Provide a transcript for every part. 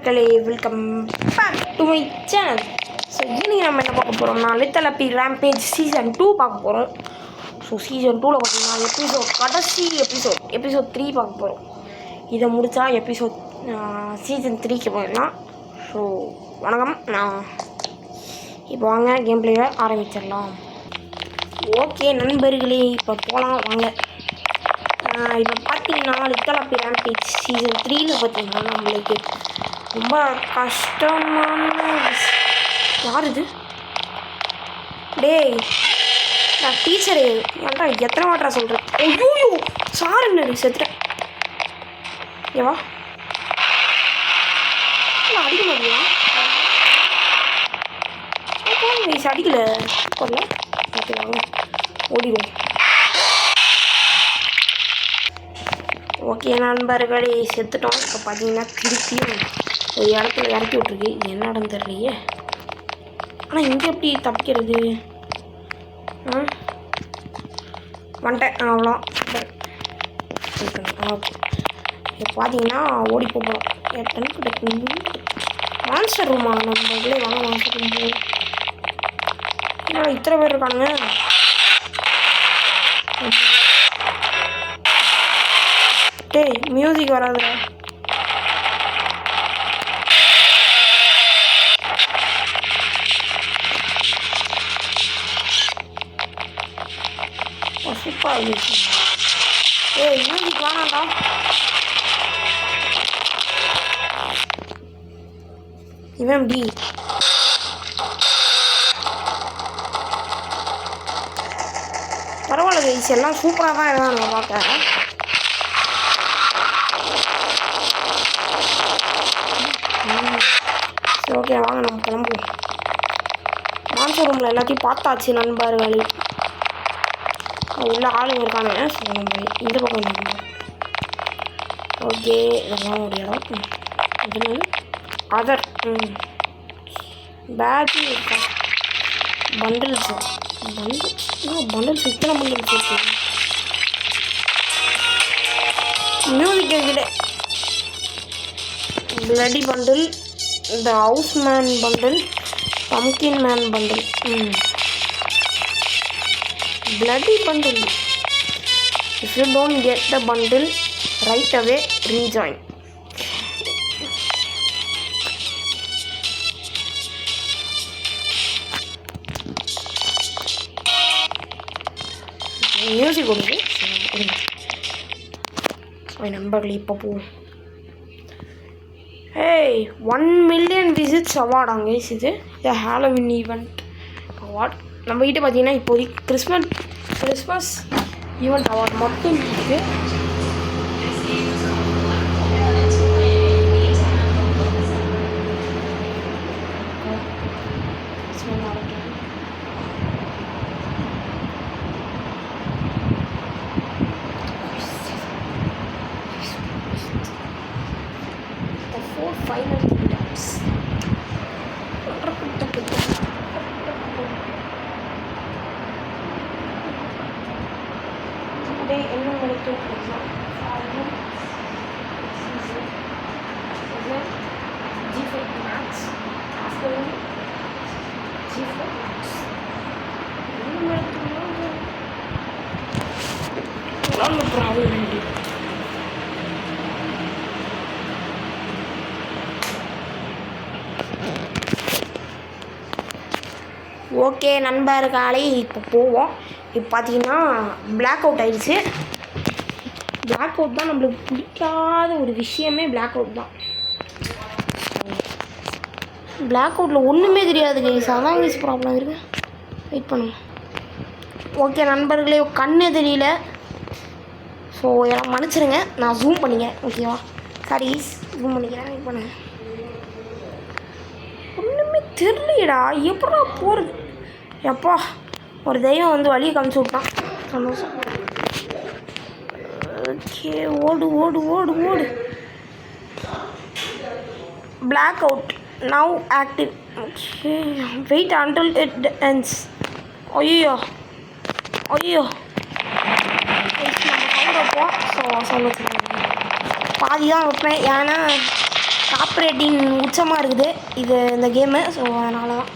மக்களே, welcome back to my channel. So இன்றைக்கி நம்ம என்ன பார்க்க போகிறோம்னா லிட்டில் ஹாப்பி ரேம்பேஜ் சீசன் 2 பார்க்க போகிறோம். ஸோ சீசன் 2ல் பார்த்தீங்கன்னா கடைசி எபிசோட் 3 பார்க்க போகிறோம். இதை முடித்தா சீசன் 3க்கு போயிடலாம். ஸோ வணக்கம், நான் இப்போ வாங்க கேம் பிளேயை ஆரம்பிச்சிடலாம். ஓகே நண்பர்களே, இப்போ போகலாம் வாங்க. இப்போ பார்த்தீங்கன்னா லிட்டில் ஹாப்பி ரேம்பேஜ் சீசன் 3ல் பார்த்தீங்கன்னா நம்மளுக்கு ரொம்ப கஷ்டமான யார் இது? டேய் நான் டீச்சரு ஏன்டா எத்தனை வாட்டரா சொல்கிறேன். ஐயோ சார் என்ன செத்துட்டேன். ஏவா அடிக்க மாட்டியா? வயசு அடிக்கல கொல்ல பார்த்துக்காங்க, ஓடிடுவோம். ஓகே நண்பர்களே, செத்துட்டோம். இப்போ பார்த்தீங்கன்னா திருப்பியும் ஒரு இடத்துல இறக்கி விட்ருக்கு. என்ன இடம் தெரியலையே. ஆனால் இங்கே எப்படி தப்பிக்கிறது? வந்துட்டேன் அவ்வளோ. ஓகே இப்போ பார்த்தீங்கன்னா ஓடி போகிறோம். மான்ஸ்டர் ரூமா நண்பர்களே, வாங்க மான்ஸ்டர் ரூம் போகும். என்னடா இத்தனை பேர் இருக்கானுங்க. டேய் மியூசிக் வராதுடா. Super music. ஏய் மியூசிக் வேணாண்டா. இவன் எப்படி பரவாயில்ல கைஸ், எல்லாம் சூப்பராக தான் இருக்காங்க பார்க்க. சரி ஓகே வாங்க நம்ம கிளம்புவோம். மான்ஸ்டர் ரூமில் எல்லாத்தையும் பார்த்தாச்சு நண்பர்களே. உள்ள ஆளுங்க இருக்காங்க. சரி நம்ம இந்த பக்கம் இருக்கணும். ஓகே இதெல்லாம் ஒரு இடம். இது அதர் பேட்ஜ் இருக்கா? பண்டில்ஸ் இத்தனை பண்டில்ஸ் இருக்கு. மியூசிக் கேட்குது. Bloody bundle, the house man bundle, pumpkin man bundle. Bloody bundle. If you don't get the bundle right away, rejoin. Music கொடுங்க. நண்பர்களே இப்போ போவோம். ஏய் 1 million விசிட்ஸ் அவார்டாங்க இது ஹாலோவின் ஈவெண்ட் அவார்ட். நம்ம கிட்டே பார்த்தீங்கன்னா இப்போதைக்கு கிறிஸ்மஸ் ஈவெண்ட் அவார்ட் மட்டும் இருக்குது. ஓகே நண்பர்களே இப்போ போவோம். இப்போ பார்த்தீங்கன்னா பிளாக் அவுட் ஆயிடுச்சு. பிளாக் அவுட் தான் நம்மளுக்கு பிடிக்காத ஒரு விஷயமே. பிளாக் அவுட் தான். பிளாக் அவுட்டில் ஒன்றுமே தெரியாது கைஸ். அதான் கைஸ் ப்ராப்ளம் இருக்குது. வெயிட் பண்ணுங்க. ஓகே நண்பர்களே, கண்ணே தெரியல. ஸோ எல்லாம் மன்னிச்சிருங்க, நான் ஜூம் பண்ணிக்கிறேன். ஓகேவா? சாரி ஜூம் பண்ணிக்கிறேன். வெயிட் பண்ணுங்க. ஒன்றுமே தெரியலடா, எப்படா போகிறது? எப்பா ஒரு தெய்வம் வந்து வழியை காமிச்சு விட்டான். சந்தோஷம். ஓகே ஓடு ஓடு ஓடு ஓடு. Black out now active. Okay wait until it ends. ஐயோ ஐயோ நம்ம சவுண்ட் வைப்போம். ஸோ சவுண்ட் பாதி தான் வைப்பேன். ஏன்னா காப்ரேட்டிங் உச்சமாக இருக்குது இந்த கேமு. ஸோ அதனால தான்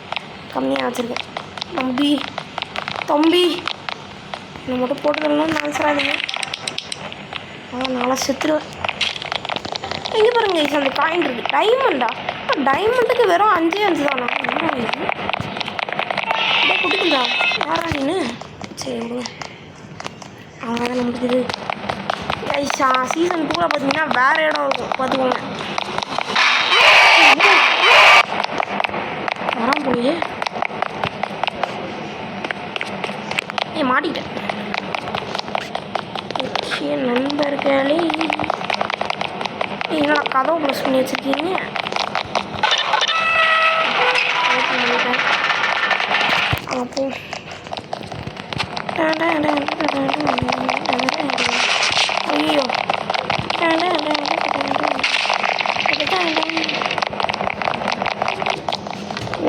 கம்மியாக வச்சுருக்கேன். தம்பி என்னை மட்டும் போட்டுக்கணும்னு நினச்சிடாதீங்க. நாளாக செத்துருவேன். இங்கே பாருங்க அந்த காயின் இருக்குது. டைமண்டுக்கு வெறும் 5 தானா? இதே குடிக்குதா யாரா நீனு? சரி விடுங்க. அவ்வளோதான் நம்மளுக்கு இது. சீசன் 2 பார்த்தீங்கன்னா வேறு இடம் இருக்கும் பார்த்துக்கோங்க. வரான் போய் மாட்டிக்கிட்டேன். ஓகே நண்பர்களே, என்னடா கதவை ப்ளஸ் பண்ணி வச்சுருக்கீங்க? அப்போ ஐயோ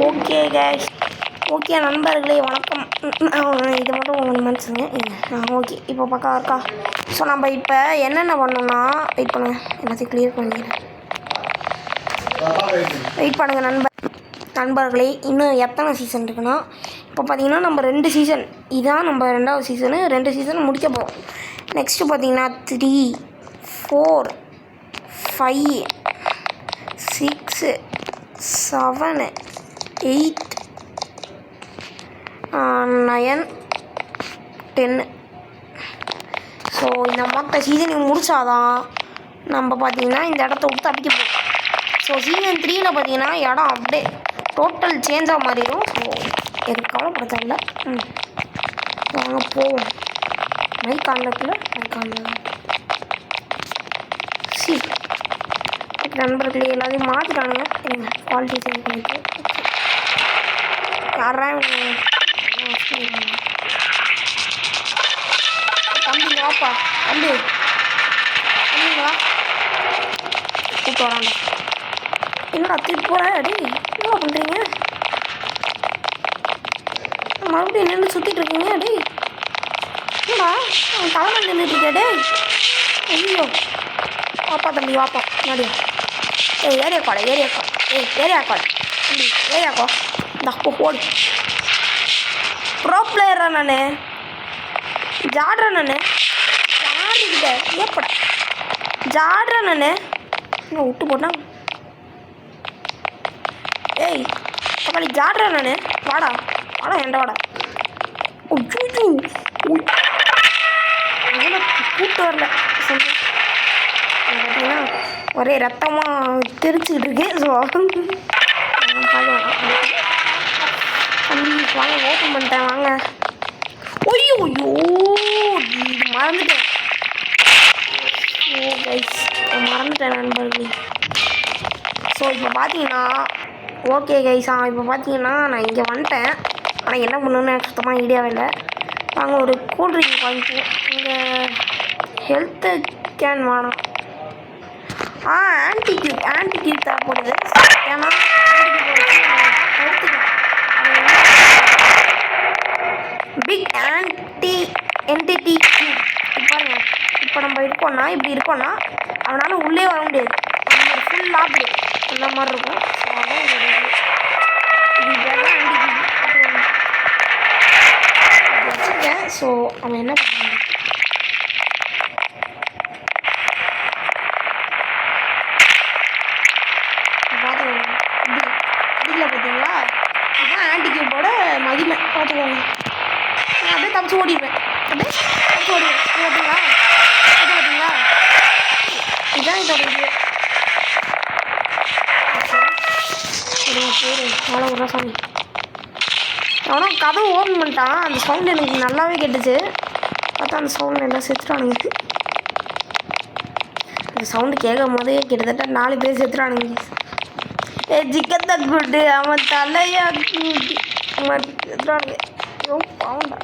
ஓகே கைஸ், ஓகே நண்பர்களே வணக்கம். இது மட்டும் உங்களுக்கு மனசுங்க. ஓகே இப்போ பக்கம் இருக்கா? ஸோ நம்ம இப்போ என்னென்ன பண்ணோம்னா வெயிட் பண்ணுங்க, எல்லாத்தையும் கிளியர் பண்ணிக்கிறேன். வெயிட் பண்ணுங்கள் நண்பர்களே. இன்னும் எத்தனை சீசன் இருக்குன்னா இப்போ பார்த்தீங்கன்னா நம்ம 2 சீசன், இதுதான் நம்ம 2வது சீசனு. 2 சீசன் முடிக்க போகிறோம். நெக்ஸ்ட்டு பார்த்தீங்கன்னா 3, 4, 5, 6, 7, 8, 9, 10. ஸோ இந்த மொத்த சீசன் முடிச்சாதான் நம்ம பார்த்தீங்கன்னா இந்த இடத்த விட்டு தப்பிக்க போகும். ஸோ சீசன் 3ல் பார்த்தீங்கன்னா இடம் அப்படியே டோட்டல் சேஞ்சாக மாறிடும். ஸோ எதுக்கு கவலைப்படுத்தல. வாங்க போவோம். மைக் ஆன்லக்குள்ள சி நண்பர்களே எல்லாத்தையும் மாற்றிட்டானுங்க. குவாலிட்டி சேஞ்ச் பண்ணிட்டு யாராவது தம்பி வாப்பா தம்பிங்களா கூப்பிட்டு வராண்டா. என்னடா தூக்கி போகிற? அடி என்ன பண்ணுறீங்க? மறுபடியும் நின்று சுற்றிட்டு இருக்கீங்க. அடி என்னடா அவன் தலைமை நின்றுட்டு இருக்கா? டே ஐயோ வாப்பா தம்பி வாப்பா மறுபடியும். ஏரியா காடை தம்பி ஏரியாக்கோ இந்த அப்போ போடு. ப்ரோ பிளேயரா நான் ஜாடுறேன். யாருக்கிட்ட ஏப்பட ஜாடுறேன் நான் விட்டு போட்டேன். ஏய் தக்காளி ஜாடுறேன் வாடா என்ட வாடா. கூப்பிட்டு வரல பார்த்தீங்கன்னா ஒரே ரத்தமாக தெரிச்சுக்கிட்டு இருக்கு. ஸோ தம்பி வாங்க ஓப்பன் பண்ணிட்டேன் வாங்க. ஐயோ மறந்துட்டேன். மறந்துட்டேன் நண்பர்களே. ஸோ இப்போ பார்த்தீங்கன்னா ஓகே கைஸா, இப்போ பார்த்தீங்கன்னா நான் இங்கே வந்துட்டேன். ஆனால் என்ன பண்ணணுன்னு எனக்கு சுத்தமாக ஐடியாவே இல்லை. நாங்கள் ஒரு கூல்ட்ரிங்க் வாங்கிப்போம். இங்கே ஹெல்த்து கேன் வேணும். ஆன்டிக்யூப் தேவைப்படுது. ஏன்னா பிக் என்டிட்டி கியூப். பாருங்க இப்போ நம்ம இருக்கோம்னா இப்படி இருக்கோம்னா அவனால் உள்ளே வர முடியாது. நம்ம ஃபுல் லாப்டு அந்த மாதிரி இருக்கும். ஸோ அதான் இது இதெல்லாம் ஆன்டிக்யூப் வச்சுருக்கேன். ஸோ அவன் என்ன பண்ணுறான் பார்த்தீங்களா? இதுதான் ஆன்டிக்யூபோட மகிமை. பார்த்துக்கோங்க. நான் அப்படியே தப்பிச்சு ஓடிடுவேன். பார்த்தீங்களா? இதுதான் இதோட இது. அவ்வளோ ஒரு சாமி ஆனால் கதவு ஓப்பன் பண்ணிட்டான். அந்த சவுண்டு எனக்கு நல்லாவே கேட்டுச்சு. பார்த்தா அந்த சவுண்டில் எல்லாம் செத்துட்டானுங்க. அந்த சவுண்டு கேட்கும் போதே கிட்டத்தட்ட 4 பேர் செத்துட்டானுங்க. சிக்கத்தை கூட்டு அவன் தலையா கூட்டி செத்துட்டானுங்க. ஐயோ பாவண்டா.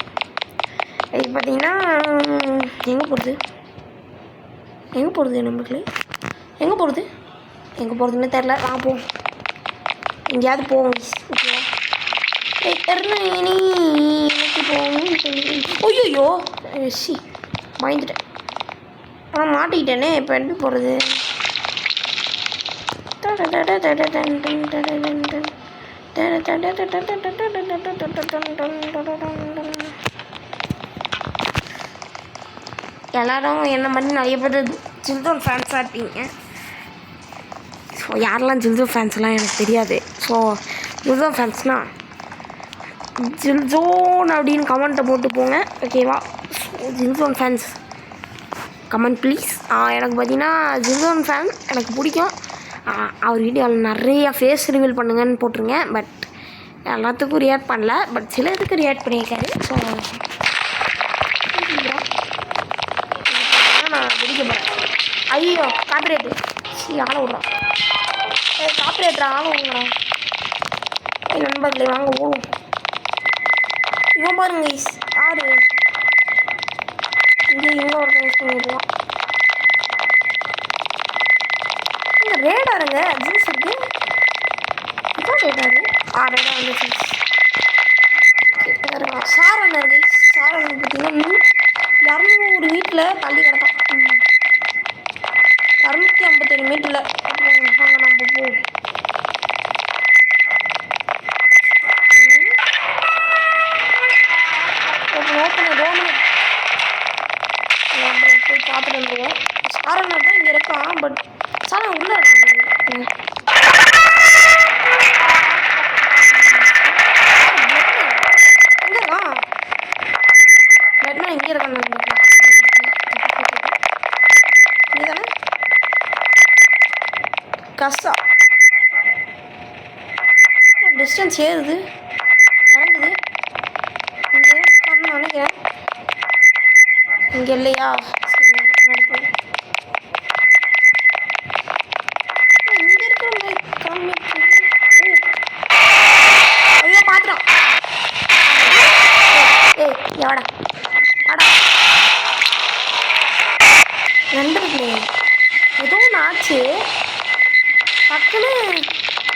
இது பார்த்தீங்கன்னா எங்கே போகிறது நம்மளுக்கு? எங்கே போகிறதுன்னு தெரில. நான் போவோம், எங்கேயாவது போவோம். ஓகேவா? எனக்கு போகணும்னு சொல்லி ஐயோ சி பயந்துட்டேன். ஆனால் மாட்டிக்கிட்டேனே. இப்போ எப்படி போகிறது? எல்லோரும் என்ன மாதிரி நிறைய பேர் ஜில்ஜோன் ஃபேன்ஸாக இருப்பீங்க. ஸோ யாரெல்லாம் ஜில்ஜோன் ஃபேன்ஸ்லாம் எனக்கு தெரியாது. ஸோ ஜில்ஜோன் ஃபேன்ஸ்னால் ஜில்ஜோன் அப்படின்னு கமெண்ட்டை போட்டு போங்க, ஓகேவா? ஸோ ஜில்ஜோன் ஃபேன்ஸ் கமெண்ட் ப்ளீஸ். எனக்கு பார்த்தீங்கன்னா ஜில்ஜோன் ஃபேன் எனக்கு பிடிக்கும். அவர் வீடியோவில் நிறையா ஃபேஸ் ரிவீல் பண்ணுங்கன்னு போட்டிருங்க. பட் எல்லாத்துக்கும் ரியாக்ட் பண்ணல, பட் சில இதுக்கு ரியாக்ட் பண்ணியிருக்காரு. ஸோ நான் பிடிக்க போகிறேன். ஐயோ காப்பிரேட்டு ஆளை விட்றான். காப்பிரேட்டரா ஆளை விடுறா. நண்பர்களே வாங்க ஓடும். இவன் பாருங்க யாரு இங்கே இவங்க ஒருத்தன் யூஸ் பண்ணிடுவான். இங்கே ரேடாருங்க ஜூஸ் இருக்கு. இதான் ரேடாரு. ரேடா வந்து சாரணர் கைஸ். சாரணர் பார்த்தீங்கன்னா 200 மீட்டரில் தள்ளி கிடக்கான். 257 மீட்டரில். வாங்க நம்ம போவோம். போய் பார்த்துட்டு வந்துடுவோம். சாரணர் தான் இங்கே இருக்கான். பட் சாரணர் உள்ளே இருக்கான். எங்கே இருக்கான்? இங்கே இருக்கான். இங்கே தானே கஷ்டா டிஸ்டன்ஸ் ஏறுது இறங்குது. இங்கே இருக்கான்னு நினைக்கிறேன். இங்கே இல்லையா? இங்கே இருக்கிற ஐயோ பார்த்துறான். எவாடா ஆடா நண்பர்களே, ஏதோ ஒன்று ஆச்சு. டக்குன்னு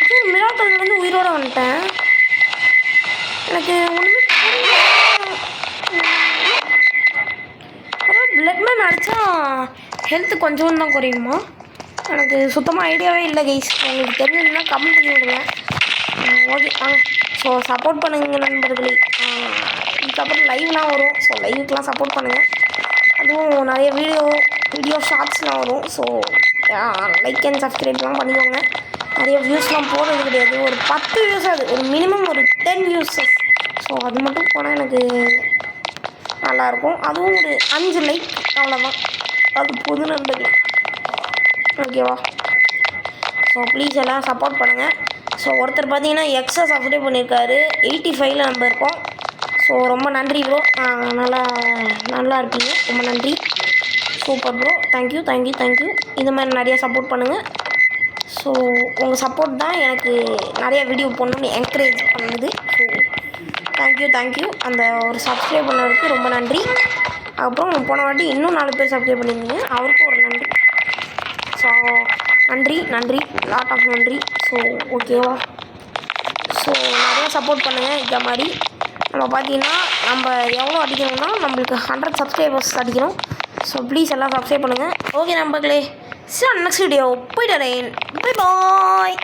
இது மிராக்கல் வந்து உயிரோடு வந்துட்டேன். எனக்கு ஒன்றுமே பிளட்மேன் அடித்தா ஹெல்த்து கொஞ்சம் தான் குறையுமா? எனக்கு சுத்தமாக ஐடியாவே இல்லை கைஸ். உங்களுக்கு தெரிஞ்சதுன்னா கமெண்ட் பண்ணி விடுங்க. ஓகே ஸோ சப்போர்ட் பண்ணுங்க நண்பர்களே. இதுக்கப்புறம் லைவ்லாம் வரும். ஸோ லைவுக்கெலாம் சப்போர்ட் பண்ணுங்கள். அதுவும் நிறைய வீடியோ ஷார்ட்ஸ்லாம் வரும். ஸோ லைக் அண்ட் சப்ஸ்கிரைப்லாம் பண்ணிக்கோங்க. நிறைய வியூஸ்லாம் போடுறது கிடையாது. ஒரு 10 வியூஸ், அது ஒரு மினிமம் ஒரு 10 வியூஸஸ். ஸோ அது மட்டும் போனால் எனக்கு நல்லாயிருக்கும். அதுவும் ஒரு 5 லைக் அவ்வளோதான். அது புது நண்பர்களே, ஓகேவா? ஸோ ப்ளீஸ் எல்லாம் சப்போர்ட் பண்ணுங்கள். ஸோ ஒருத்தர் பார்த்தீங்கன்னா எக்ஸ்ட்ரா சப்ஸ்கிரைப் பண்ணியிருக்காரு. 85ல் நம்ம இருக்கோம். ஸோ ரொம்ப நன்றி ப்ரோ. நல்லா இருக்கீங்க. ரொம்ப நன்றி. Super bro. தேங்க்யூ. இந்த மாதிரி நிறையா சப்போர்ட் பண்ணுங்கள். ஸோ உங்கள் சப்போர்ட் தான் எனக்கு நிறைய வீடியோ போடணுன்னு என்கரேஜ் பண்ணுது. So thank you. அந்த ஒரு சப்ஸ்கிரைப் பண்ணதுக்கு ரொம்ப நன்றி. அப்புறம் போன வாட்டி இன்னும் 4 பேர் சப்ஸ்கிரைப் பண்ணியிருந்தீங்க, அவருக்கும் ஒரு நன்றி. ஸோ நன்றி லாட் ஆஃப் நன்றி. ஸோ ஓகேவா? ஸோ நிறையா சப்போர்ட் பண்ணுங்கள். இந்த மாதிரி நம்ம பார்த்தீங்கன்னா நம்ம எவ்வளோ அடிக்கணும்னா நம்மளுக்கு 100 சப்ஸ்கிரைபர்ஸ் அடிக்கணும். ஸோ ப்ளீஸ் எல்லாம் சப்ஸ்கிரைப் பண்ணுங்கள். ஓகே நண்பர்களே, நெக்ஸ்ட் வீடியோ போய்ட்டு வரேன். Bye bye.